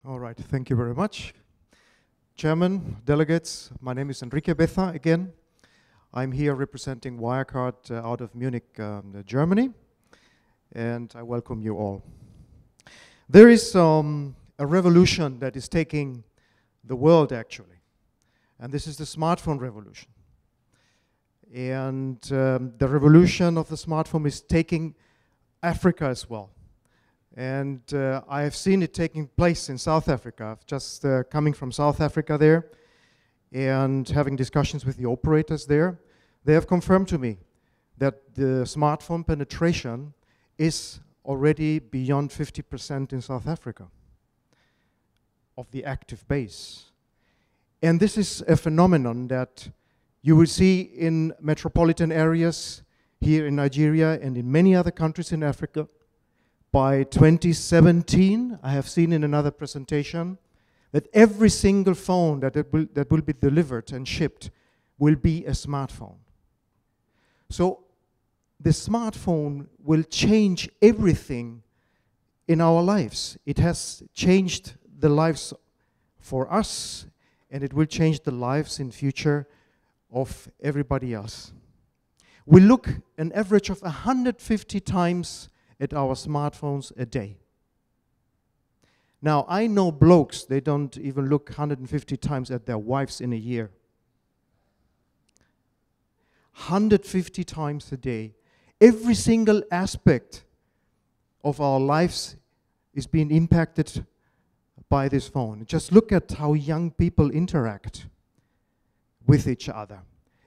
All right, thank you very much. Chairman, delegates, my name is Enrique Beza again. I'm here representing Wirecard out of Munich, Germany, and I welcome you all. There is a revolution that is taking the world, actually, and this is the smartphone revolution. And the revolution of the smartphone is taking Africa as well. And I have seen it taking place in South Africa. I've just coming from South Africa there and having discussions with the operators there. They have confirmed to me that the smartphone penetration is already beyond 50% in South Africa of the active base. And this is a phenomenon that you will see in metropolitan areas here in Nigeria and in many other countries in Africa. By 2017, I have seen in another presentation that every single phone that will be delivered and shipped will be a smartphone. So the smartphone will change everything in our lives. It has changed the lives for us, and it will change the lives in future of everybody else. We look an average of 150 times at our smartphones a day. Now, I know blokes, they don't even look 150 times at their wives in a year. 150 times a day. Every single aspect of our lives is being impacted by this phone. Just look at how young people interact with each other.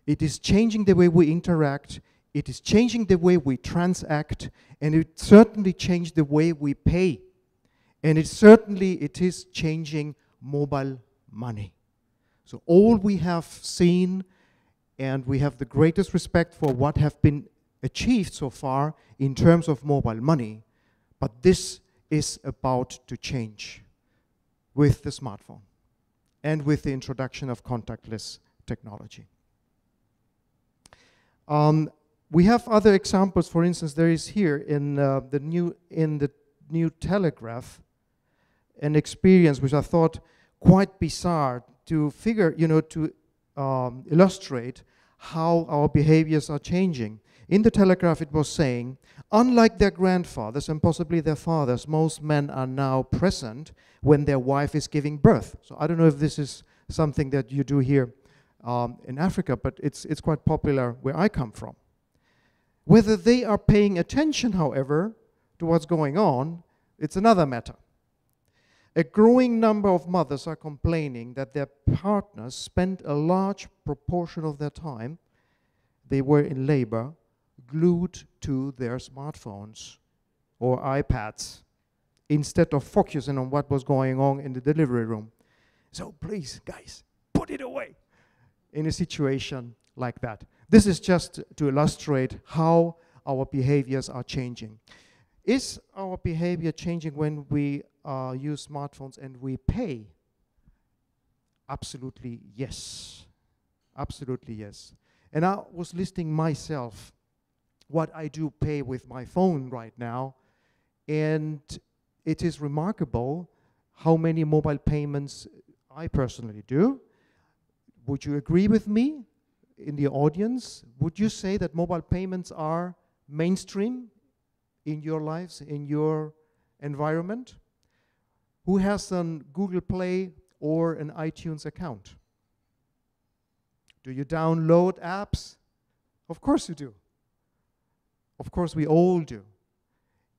It is changing the way we interact. It is changing the way we transact, and it certainly changed the way we pay. And it is changing mobile money. So all we have seen, and we have the greatest respect for what have been achieved so far in terms of mobile money, but this is about to change with the smartphone and with the introduction of contactless technology. We have other examples. For instance, there is here in the new Telegraph an experience which I thought quite bizarre to figure, to illustrate how our behaviors are changing. In the Telegraph, it was saying, unlike their grandfathers and possibly their fathers, most men are now present when their wife is giving birth. So I don't know if this is something that you do here in Africa, but it's quite popular where I come from. Whether they are paying attention, however, to what's going on, it's another matter. A growing number of mothers are complaining that their partners spend a large proportion of their time they were in labor glued to their smartphones or iPads instead of focusing on what was going on in the delivery room. So please, guys, put it away in a situation like that. This is just to illustrate how our behaviors are changing. Is our behavior changing when we use smartphones and we pay? Absolutely yes. Absolutely yes. And I was listing myself what I do pay with my phone right now, and it is remarkable how many mobile payments I personally do. Would you agree with me? In the audience, would you say that mobile payments are mainstream in your lives, in your environment? Who has a Google Play or an iTunes account? Do you download apps? Of course you do. Of course we all do.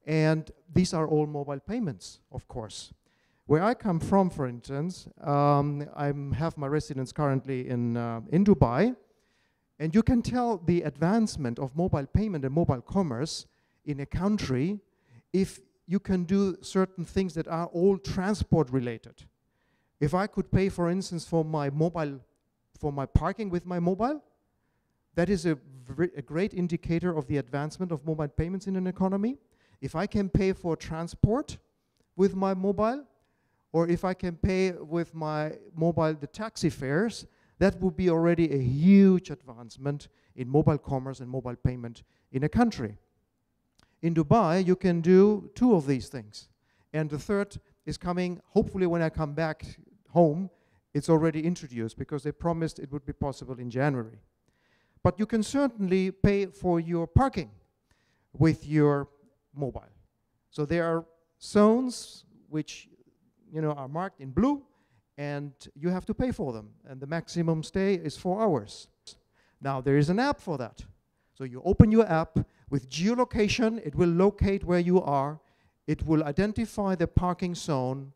And these are all mobile payments, of course. Where I come from, for instance, I have my residence currently in Dubai. And you can tell the advancement of mobile payment and mobile commerce in a country if you can do certain things that are all transport related. If I could pay, for instance, for my parking with my mobile, that is a great indicator of the advancement of mobile payments in an economy. If I can pay for transport with my mobile, or if I can pay with my mobile the taxi fares, that would be already a huge advancement in mobile commerce and mobile payment in a country. In Dubai, you can do two of these things. And the third is coming. Hopefully when I come back home, it's already introduced, because they promised it would be possible in January. But you can certainly pay for your parking with your mobile. So there are zones which are marked in blue, and you have to pay for them. And the maximum stay is 4 hours. Now there is an app for that. So you open your app with geolocation. It will locate where you are. It will identify the parking zone.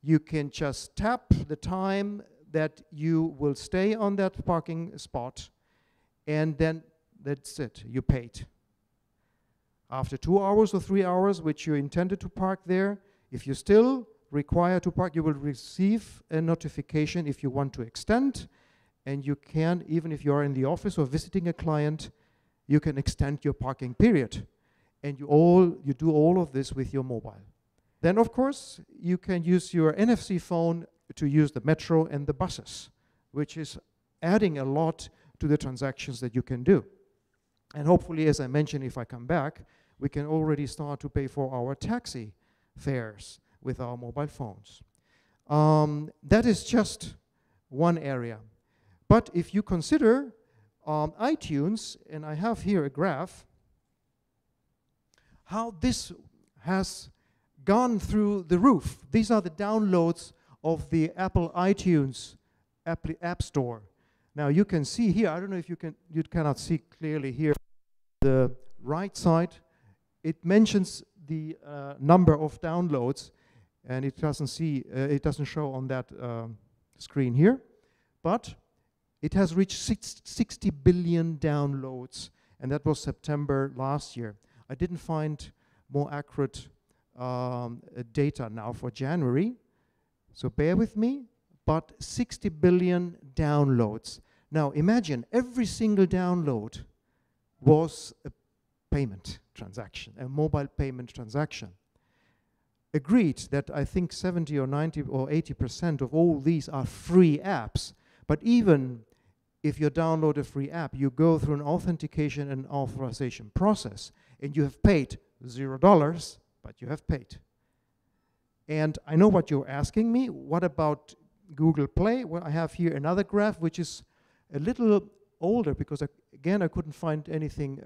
You can just tap the time that you will stay on that parking spot, and then that's it, you paid. After 2 hours or 3 hours, which you intended to park there, if you still require to park, you will receive a notification if you want to extend, and you can, even if you are in the office or visiting a client, you can extend your parking period. And you do all of this with your mobile. Then, of course, you can use your NFC phone to use the metro and the buses, which is adding a lot to the transactions that you can do. And hopefully, as I mentioned, if I come back, we can already start to pay for our taxi fares with our mobile phones. That is just one area. But if you consider iTunes, and I have here a graph, how this has gone through the roof. These are the downloads of the Apple iTunes App Store. Now you can see here, I don't know if you cannot see clearly here, the right side, it mentions the number of downloads, and it doesn't show on that screen here, but it has reached 60 billion downloads, and that was September last year. I didn't find more accurate data now for January, so bear with me, but 60 billion downloads. Now imagine every single download was a payment transaction, a mobile payment transaction. Agreed that I think 70 or 90 or 80% of all these are free apps, but even if you download a free app, you go through an authentication and authorization process, and you have paid $0, but you have paid. And I know what you're asking me. What about Google Play? Well, I have here another graph, which is a little older, because again, I couldn't find anything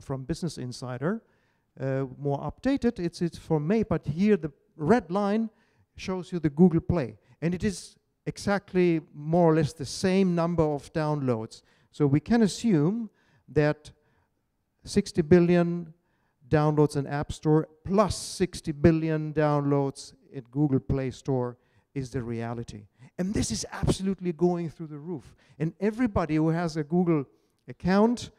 from Business Insider more updated. It's from May, but here the red line shows you the Google Play, and it is exactly more or less the same number of downloads. So we can assume that 60 billion downloads in App Store plus 60 billion downloads in Google Play Store is the reality. And this is absolutely going through the roof. And everybody who has a Google account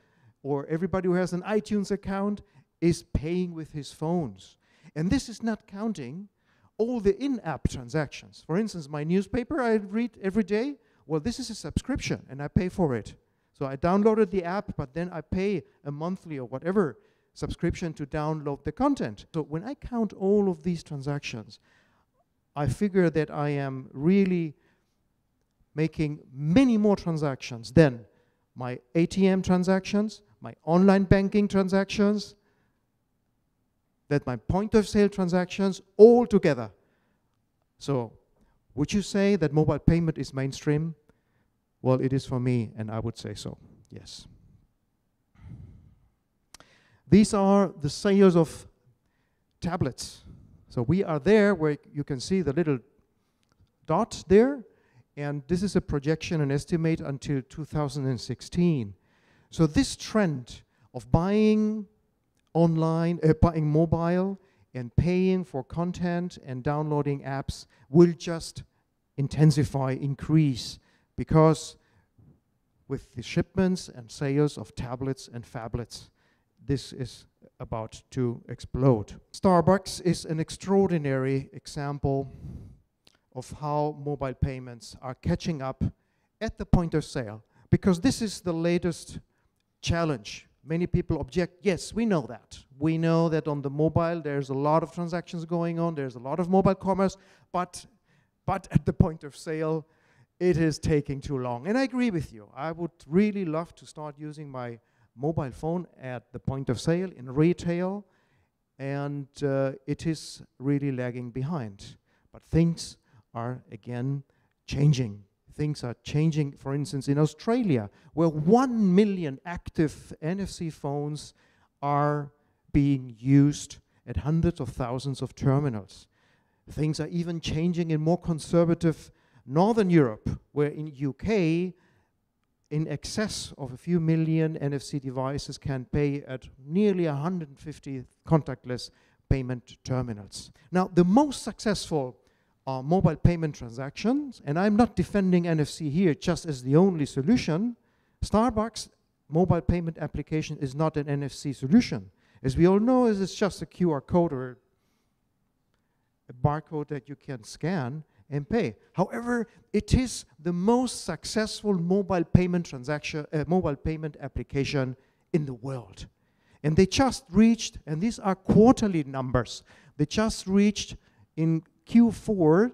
or everybody who has an iTunes account is paying with his phones. And this is not counting all the in-app transactions. For instance, my newspaper I read every day, well, this is a subscription and I pay for it. So I downloaded the app, but then I pay a monthly or whatever subscription to download the content. So when I count all of these transactions, I figure that I am really making many more transactions than my ATM transactions, my online banking transactions, that my point of sale transactions all together. So would you say that mobile payment is mainstream? Well, it is for me, and I would say so, yes. These are the sales of tablets. So we are there where you can see the little dot there, and this is a projection and estimate until 2016. So this trend of buying online, buying mobile and paying for content and downloading apps will just intensify, increase, because with the shipments and sales of tablets and phablets, this is about to explode. Starbucks is an extraordinary example of how mobile payments are catching up at the point of sale, because this is the latest challenge. Many people object, yes, we know that. We know that on the mobile there's a lot of transactions going on, there's a lot of mobile commerce, but at the point of sale, it is taking too long. And I agree with you. I would really love to start using my mobile phone at the point of sale in retail, and it is really lagging behind. But things are again changing. Things are changing, for instance, in Australia, where 1 million active NFC phones are being used at hundreds of thousands of terminals. Things are even changing in more conservative Northern Europe, where in UK, in excess of a few million NFC devices can pay at nearly 150 contactless payment terminals. Now, the most successful mobile payment transactions, and I'm not defending NFC here just as the only solution. Starbucks mobile payment application is not an NFC solution. As we all know, it's just a QR code or a barcode that you can scan and pay. However, it is the most successful mobile payment transaction, mobile payment application in the world. And they just reached, and these are quarterly numbers, they just reached in Q4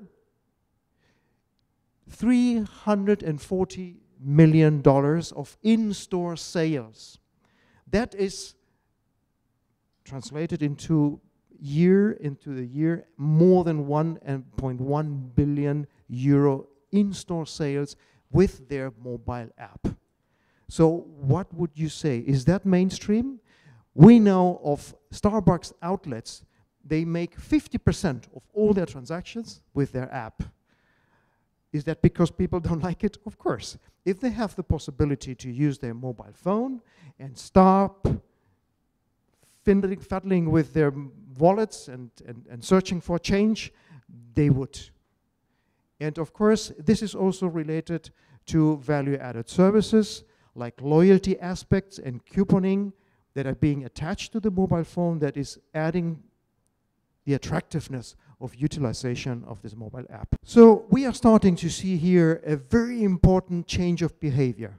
$340 million of in-store sales. That is translated into the year more than 1.1 billion euro in-store sales with their mobile app. So what would you say? Is that mainstream? We know of Starbucks outlets, they make 50% of all their transactions with their app. Is that because people don't like it? Of course. If they have the possibility to use their mobile phone and stop fiddling with their wallets and searching for change, they would. And of course, this is also related to value-added services like loyalty aspects and couponing that are being attached to the mobile phone that is adding the attractiveness of utilization of this mobile app. So we are starting to see here a very important change of behavior.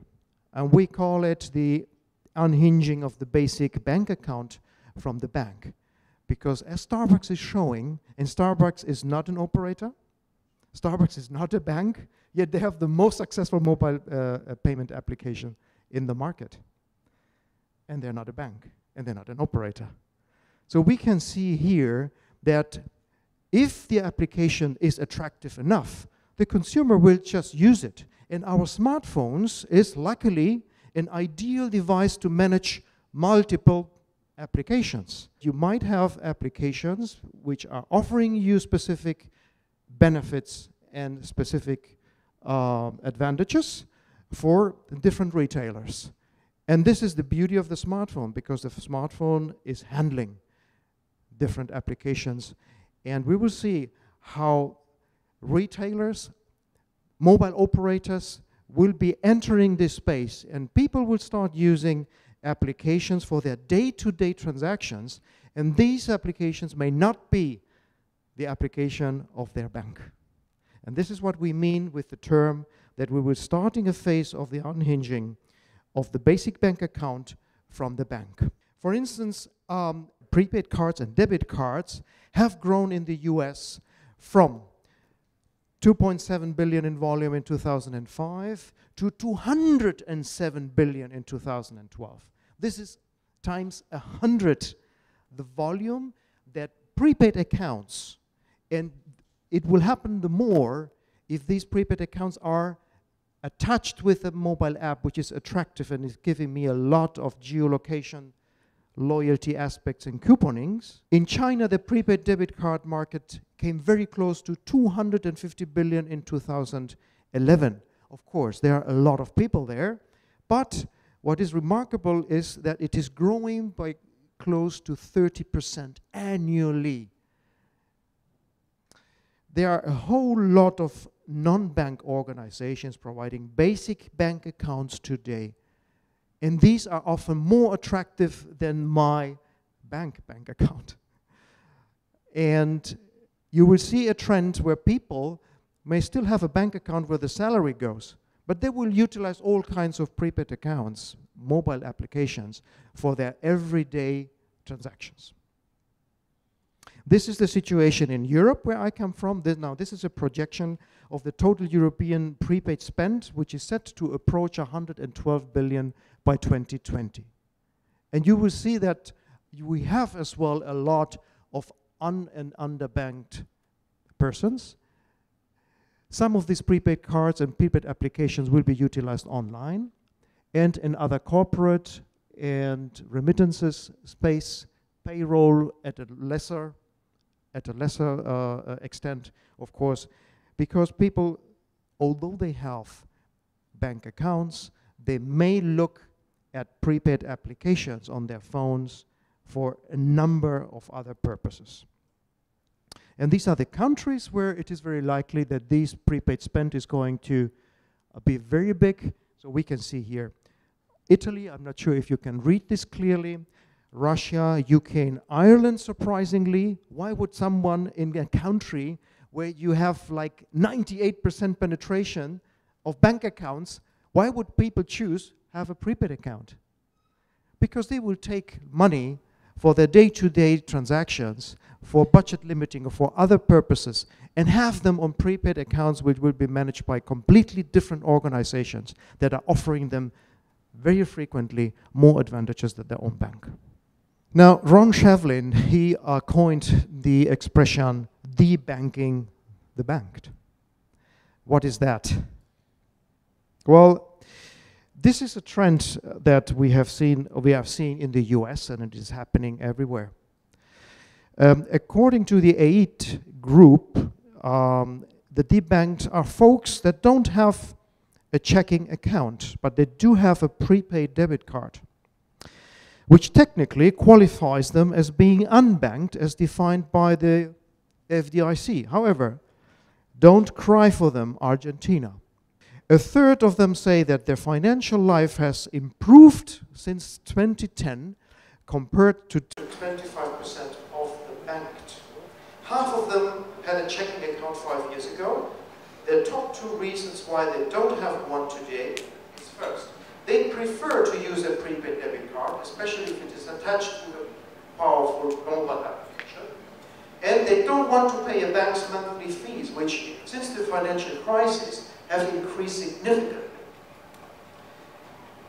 And we call it the unhinging of the basic bank account from the bank. Because as Starbucks is showing, and Starbucks is not an operator, Starbucks is not a bank, yet they have the most successful mobile payment application in the market. And they're not a bank, and they're not an operator. So we can see here that if the application is attractive enough, the consumer will just use it. And our smartphones is luckily an ideal device to manage multiple applications. You might have applications which are offering you specific benefits and specific advantages for different retailers. And this is the beauty of the smartphone, because the smartphone is handling different applications. And we will see how retailers, mobile operators will be entering this space, and people will start using applications for their day-to-day transactions, and these applications may not be the application of their bank. And this is what we mean with the term that we will starting a phase of the unhinging of the basic bank account from the bank. For instance, prepaid cards and debit cards have grown in the US from 2.7 billion in volume in 2005 to 207 billion in 2012. This is times 100 the volume that prepaid accounts, and it will happen the more if these prepaid accounts are attached with a mobile app which is attractive and is giving me a lot of geolocation, loyalty aspects and couponings. In China, the prepaid debit card market came very close to 250 billion in 2011. Of course, there are a lot of people there, but what is remarkable is that it is growing by close to 30% annually. There are a whole lot of non-bank organizations providing basic bank accounts today. And these are often more attractive than my bank account. And you will see a trend where people may still have a bank account where the salary goes, but they will utilize all kinds of prepaid accounts, mobile applications, for their everyday transactions. This is the situation in Europe where I come from. Now, this is a projection of the total European prepaid spend, which is set to approach 112 billion by 2020. And you will see that we have as well a lot of and underbanked persons. Some of these prepaid cards and prepaid applications will be utilized online and in other corporate and remittances space, payroll at a lesser extent, of course, because people, although they have bank accounts, they may look at prepaid applications on their phones for a number of other purposes. And these are the countries where it is very likely that this prepaid spend is going to be very big. So we can see here Italy, I'm not sure if you can read this clearly, Russia, UK, and Ireland, surprisingly. Why would someone in a country where you have like 98% penetration of bank accounts, why would people choose have a prepaid account? Because they will take money for their day-to-day transactions, for budget limiting or for other purposes, and have them on prepaid accounts which will be managed by completely different organizations that are offering them very frequently more advantages than their own bank. Now, Ron Shevlin, he coined the expression, debanking the banked. What is that? Well, this is a trend that we have seen in the US, and it is happening everywhere. According to the AIT group, the debanked are folks that don't have a checking account, but they do have a prepaid debit card, which technically qualifies them as being unbanked as defined by the FDIC. However, don't cry for them, Argentina. A third of them say that their financial life has improved since 2010 compared to 25% of the banked. Half of them had a checking account 5 years ago. The top two reasons why they don't have one today is first, they prefer to use a prepaid debit card, especially if it is attached to a powerful mobile application. And they don't want to pay a bank's monthly fees, which, since the financial crisis, have increased significantly.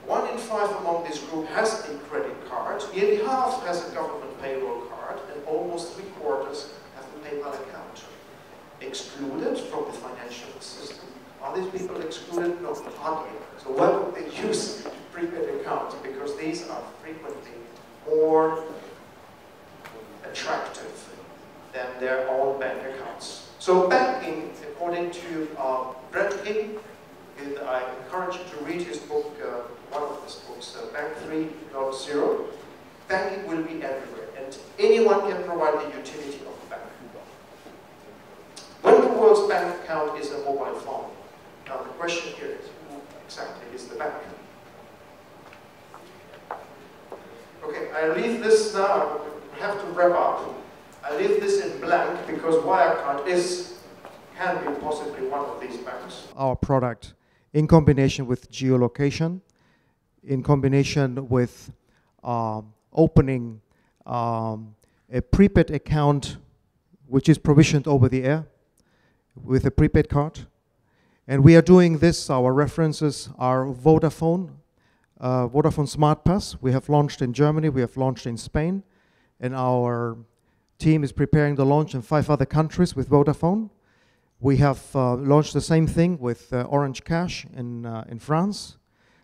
1 in 5 among this group has a credit card, nearly half has a government payroll card, and almost 3/4 have a PayPal account. Excluded from the financial system. Are these people excluded? No, hardly. So why would they use prepaid accounts? Because these are frequently more attractive than their own bank accounts. So banking, according to Brett King, and I encourage you to read his book, one of his books, Bank 3.0, banking will be everywhere, and anyone can provide the utility of a bank. When the world's bank account is a mobile phone, now the question here is, who exactly is the bank? Okay, I leave this now, I have to wrap up. I leave this in blank because Wirecard can be possibly one of these banks. Our product, in combination with geolocation, in combination with opening a prepaid account which is provisioned over the air with a prepaid card. And we are doing this, our references are Vodafone, Vodafone Smart Pass. We have launched in Germany, we have launched in Spain, and our team is preparing the launch in 5 other countries with Vodafone. We have launched the same thing with Orange Cash in France.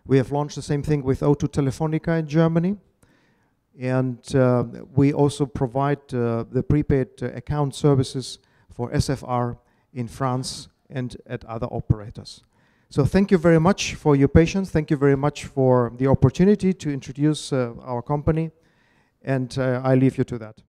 We have launched the same thing with O2 Telefonica in Germany. And we also provide the prepaid account services for SFR in France and at other operators. So thank you very much for your patience. Thank you very much for the opportunity to introduce our company. And I leave you to that.